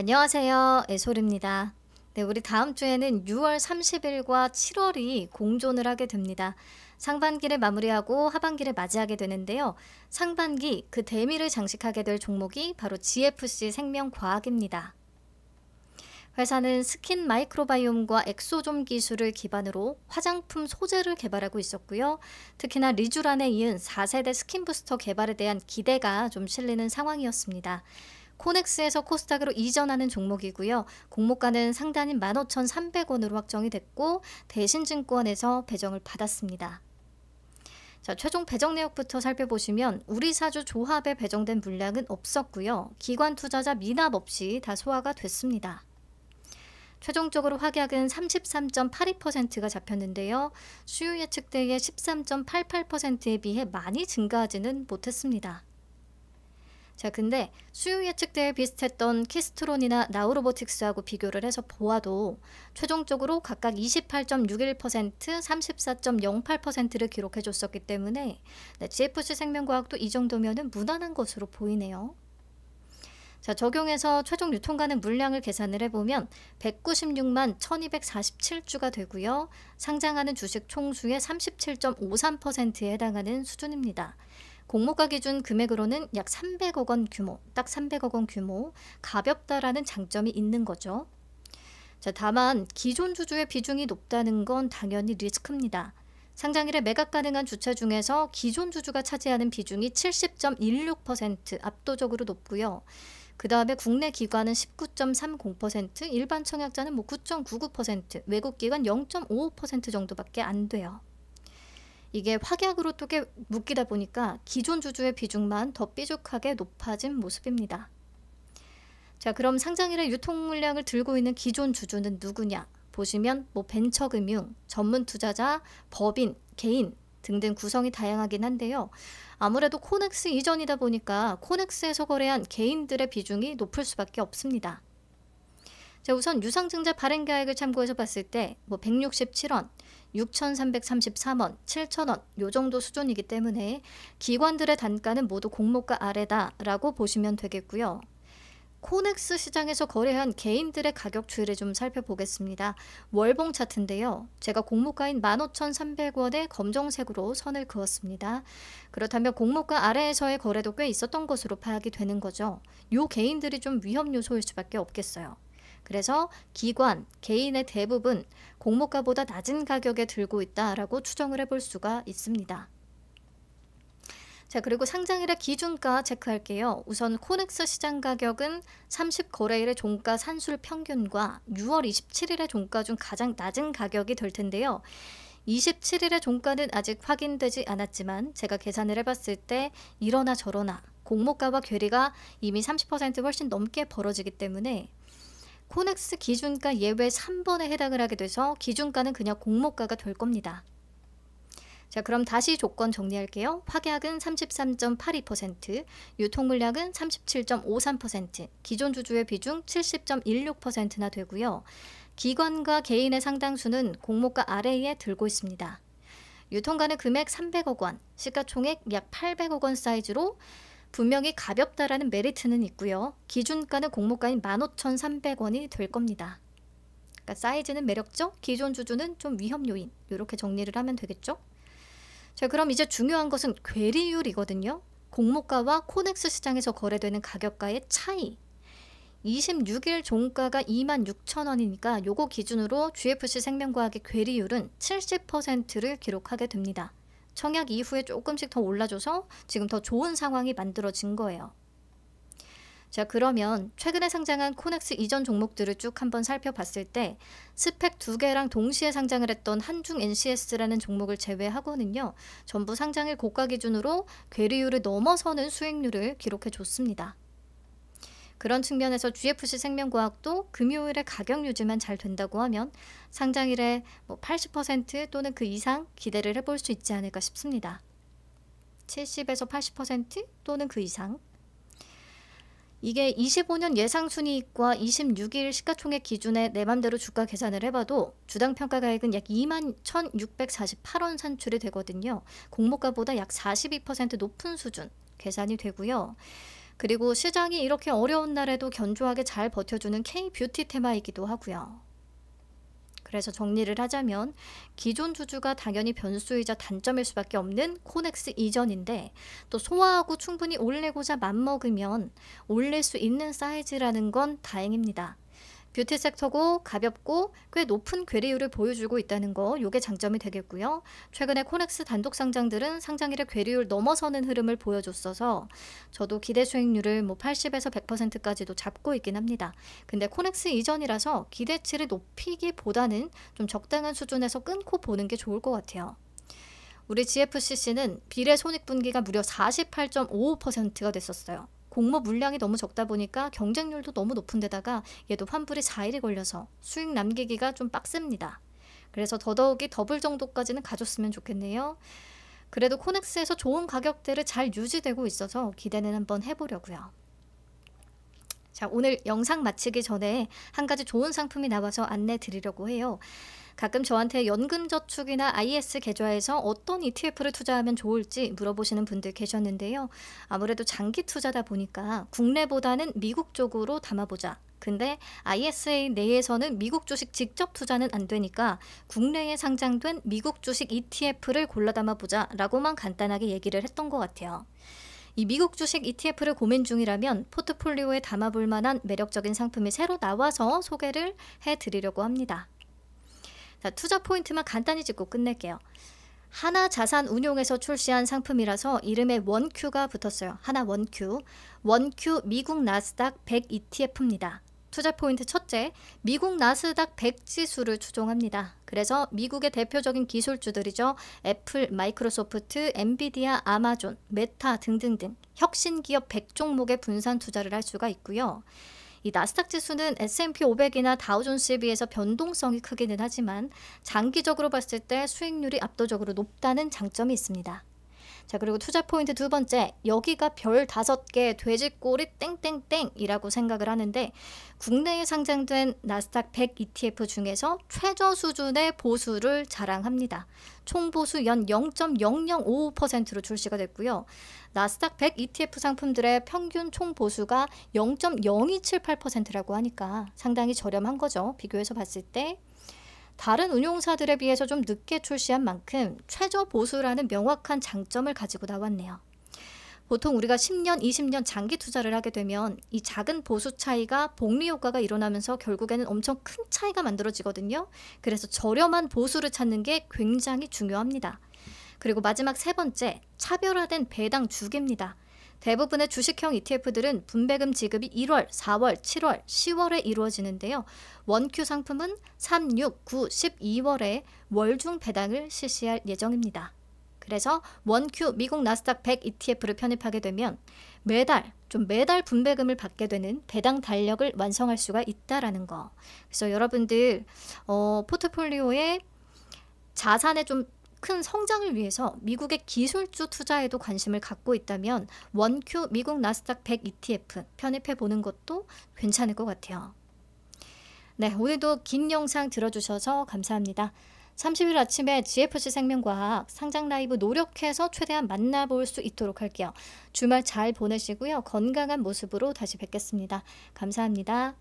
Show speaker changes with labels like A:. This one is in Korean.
A: 안녕하세요. 애솔입니다. 네, 우리 다음 주에는 6월 30일과 7월이 공존을 하게 됩니다. 상반기를 마무리하고 하반기를 맞이하게 되는데요. 상반기 그 대미를 장식하게 될 종목이 바로 GFC 생명과학입니다. 회사는 스킨 마이크로바이옴과 엑소좀 기술을 기반으로 화장품 소재를 개발하고 있었고요. 특히나 리쥬란에 이은 4세대 스킨 부스터 개발에 대한 기대가 좀 실리는 상황이었습니다. 코넥스에서 코스닥으로 이전하는 종목이고요. 공모가는 상단인 15,300원으로 확정이 됐고 대신증권에서 배정을 받았습니다. 자, 최종 배정 내역부터 살펴보시면 우리사주 조합에 배정된 물량은 없었고요. 기관 투자자 미납 없이 다 소화가 됐습니다. 최종적으로 확약은 33.82%가 잡혔는데요. 수요 예측대의 13.88%에 비해 많이 증가하지는 못했습니다. 자, 근데 수요 예측대에 비슷했던 키스트론이나 나우로보틱스하고 비교를 해서 보아도 최종적으로 각각 28.61%, 34.08%를 기록해 줬었기 때문에 GFC 생명과학도 이 정도면 무난한 것으로 보이네요. 자, 적용해서 최종 유통가능 물량을 계산을 해보면 196만 1247주가 되고요. 상장하는 주식 총수의 37.53%에 해당하는 수준입니다. 공모가 기준 금액으로는 약 300억 원 규모, 딱 300억 원 규모, 가볍다라는 장점이 있는 거죠. 자, 다만 기존 주주의 비중이 높다는 건 당연히 리스크입니다. 상장일에 매각 가능한 주체 중에서 기존 주주가 차지하는 비중이 70.16% 압도적으로 높고요. 그 다음에 국내 기관은 19.30%, 일반 청약자는 9.99%, 외국 기관 0.55% 정도밖에 안 돼요. 이게 확약으로 또 묶이다 보니까 기존 주주의 비중만 더 삐죽하게 높아진 모습입니다. 자, 그럼 상장일에 유통 물량을 들고 있는 기존 주주는 누구냐? 보시면 벤처금융, 전문 투자자, 법인, 개인 등등 구성이 다양하긴 한데요. 아무래도 코넥스 이전이다 보니까 코넥스에서 거래한 개인들의 비중이 높을 수밖에 없습니다. 자, 우선 유상증자 발행가액을 참고해서 봤을 때 167원, 6,333원, 7,000원 요 정도 수준이기 때문에 기관들의 단가는 모두 공모가 아래다라고 보시면 되겠고요. 코넥스 시장에서 거래한 개인들의 가격 추이를 좀 살펴보겠습니다. 월봉 차트인데요. 제가 공모가인 15,300원에 검정색으로 선을 그었습니다. 그렇다면 공모가 아래에서의 거래도 꽤 있었던 것으로 파악이 되는 거죠. 요 개인들이 좀 위험 요소일 수밖에 없겠어요. 그래서 기관, 개인의 대부분 공모가보다 낮은 가격에 들고 있다라고 추정을 해볼 수가 있습니다. 자, 그리고 상장일의 기준가 체크할게요. 우선 코넥스 시장 가격은 30거래일의 종가 산술 평균과 6월 27일의 종가 중 가장 낮은 가격이 될 텐데요. 27일의 종가는 아직 확인되지 않았지만 제가 계산을 해봤을 때 이러나 저러나 공모가와 괴리가 이미 30% 훨씬 넘게 벌어지기 때문에 코넥스 기준가 예외 3번에 해당을 하게 돼서 기준가는 그냥 공모가가 될 겁니다. 자, 그럼 다시 조건 정리할게요. 확약은 33.82%, 유통물량은 37.53%, 기존 주주의 비중 70.16%나 되고요. 기관과 개인의 상당수는 공모가 아래에 들고 있습니다. 유통가능 금액 300억 원, 시가총액 약 800억 원 사이즈로 분명히 가볍다라는 메리트는 있고요. 기준가는 공모가인 15,300원이 될 겁니다. 그러니까 사이즈는 매력적, 기존 주주는 좀 위험 요인, 이렇게 정리를 하면 되겠죠. 자, 그럼 이제 중요한 것은 괴리율이거든요. 공모가와 코넥스 시장에서 거래되는 가격가의 차이. 26일 종가가 26,000원이니까 요거 기준으로 GFC 생명과학의 괴리율은 70%를 기록하게 됩니다. 청약 이후에 조금씩 더 올라줘서 지금 더 좋은 상황이 만들어진 거예요. 자, 그러면 최근에 상장한 코넥스 이전 종목들을 쭉 한번 살펴봤을 때 스펙 2개랑 동시에 상장을 했던 한중 NCS라는 종목을 제외하고는요. 전부 상장일 고가 기준으로 괴리율을 넘어서는 수익률을 기록해 줬습니다. 그런 측면에서 GFC 생명과학도 금요일에 가격 유지만 잘 된다고 하면 상장일에 80% 또는 그 이상 기대를 해볼 수 있지 않을까 싶습니다. 70에서 80% 또는 그 이상. 이게 25년 예상순이익과 26일 시가총액 기준에 내 맘대로 주가 계산을 해봐도 주당 평가가액은 약 21,648원 산출이 되거든요. 공모가보다 약 42% 높은 수준 계산이 되고요. 그리고 시장이 이렇게 어려운 날에도 견조하게 잘 버텨주는 K-뷰티 테마이기도 하고요. 그래서 정리를 하자면 기존 주주가 당연히 변수이자 단점일 수밖에 없는 코넥스 이전인데, 또 소화하고 충분히 올리고자 맘먹으면 올릴 수 있는 사이즈라는 건 다행입니다. 뷰티 섹터고 가볍고 꽤 높은 괴리율을 보여주고 있다는 거, 요게 장점이 되겠고요. 최근에 코넥스 단독 상장들은 상장일의 괴리율 넘어서는 흐름을 보여줬어서 저도 기대 수익률을 80에서 100%까지도 잡고 있긴 합니다. 근데 코넥스 이전이라서 기대치를 높이기보다는 좀 적당한 수준에서 끊고 보는 게 좋을 것 같아요. 우리 GFCC는 비례 손익분기가 무려 48.55%가 됐었어요. 공모 물량이 너무 적다 보니까 경쟁률도 너무 높은 데다가 얘도 환불이 4일이 걸려서 수익 남기기가 좀 빡셉니다. 그래서 더더욱이 더블 정도까지는 가졌으면 좋겠네요. 그래도 코넥스에서 좋은 가격대를 잘 유지되고 있어서 기대는 한번 해보려고요. 자, 오늘 영상 마치기 전에 한 가지 좋은 상품이 나와서 안내 드리려고 해요. 가끔 저한테 연금저축이나 IS 계좌에서 어떤 ETF를 투자하면 좋을지 물어보시는 분들 계셨는데요. 아무래도 장기 투자다 보니까 국내보다는 미국 쪽으로 담아보자. 근데 ISA 내에서는 미국 주식 직접 투자는 안 되니까 국내에 상장된 미국 주식 ETF를 골라 담아보자 라고만 간단하게 얘기를 했던 것 같아요. 이 미국 주식 ETF를 고민 중이라면 포트폴리오에 담아볼 만한 매력적인 상품이 새로 나와서 소개를 해드리려고 합니다. 자, 투자 포인트만 간단히 짚고 끝낼게요. 하나자산운용에서 출시한 상품이라서 이름에 원큐가 붙었어요. 하나원큐. 원큐 미국 나스닥 100 ETF입니다. 투자 포인트 첫째, 미국 나스닥 100 지수를 추종합니다. 그래서 미국의 대표적인 기술주들이죠. 애플, 마이크로소프트, 엔비디아, 아마존, 메타 등등등 혁신 기업 100 종목에 분산 투자를 할 수가 있고요. 이 나스닥 지수는 S&P 500이나 다우존스에 비해서 변동성이 크기는 하지만 장기적으로 봤을 때 수익률이 압도적으로 높다는 장점이 있습니다. 자, 그리고 투자 포인트 두 번째, 여기가 별 5개 돼지꼬리 땡땡땡이라고 생각을 하는데, 국내에 상장된 나스닥 100 ETF 중에서 최저 수준의 보수를 자랑합니다. 총 보수 연 0.0055%로 출시가 됐고요. 나스닥 100 ETF 상품들의 평균 총 보수가 0.0278%라고 하니까 상당히 저렴한 거죠. 비교해서 봤을 때. 다른 운용사들에 비해서 좀 늦게 출시한 만큼 최저 보수라는 명확한 장점을 가지고 나왔네요. 보통 우리가 10년, 20년 장기 투자를 하게 되면 이 작은 보수 차이가 복리 효과가 일어나면서 결국에는 엄청 큰 차이가 만들어지거든요. 그래서 저렴한 보수를 찾는 게 굉장히 중요합니다. 그리고 마지막 세 번째, 차별화된 배당 주기입니다. 대부분의 주식형 ETF들은 분배금 지급이 1월, 4월, 7월, 10월에 이루어지는데요. 원큐 상품은 3, 6, 9, 12월에 월중 배당을 실시할 예정입니다. 그래서 원큐 미국 나스닥 100 ETF를 편입하게 되면 매달 분배금을 받게 되는 배당 달력을 완성할 수가 있다라는 거. 그래서 여러분들 포트폴리오에 자산에 좀 큰 성장을 위해서 미국의 기술주 투자에도 관심을 갖고 있다면 원큐 미국 나스닥 100 ETF 편입해 보는 것도 괜찮을 것 같아요. 네, 오늘도 긴 영상 들어주셔서 감사합니다. 30일 아침에 GFC 생명과학 상장 라이브 노력해서 최대한 만나볼 수 있도록 할게요. 주말 잘 보내시고요. 건강한 모습으로 다시 뵙겠습니다. 감사합니다.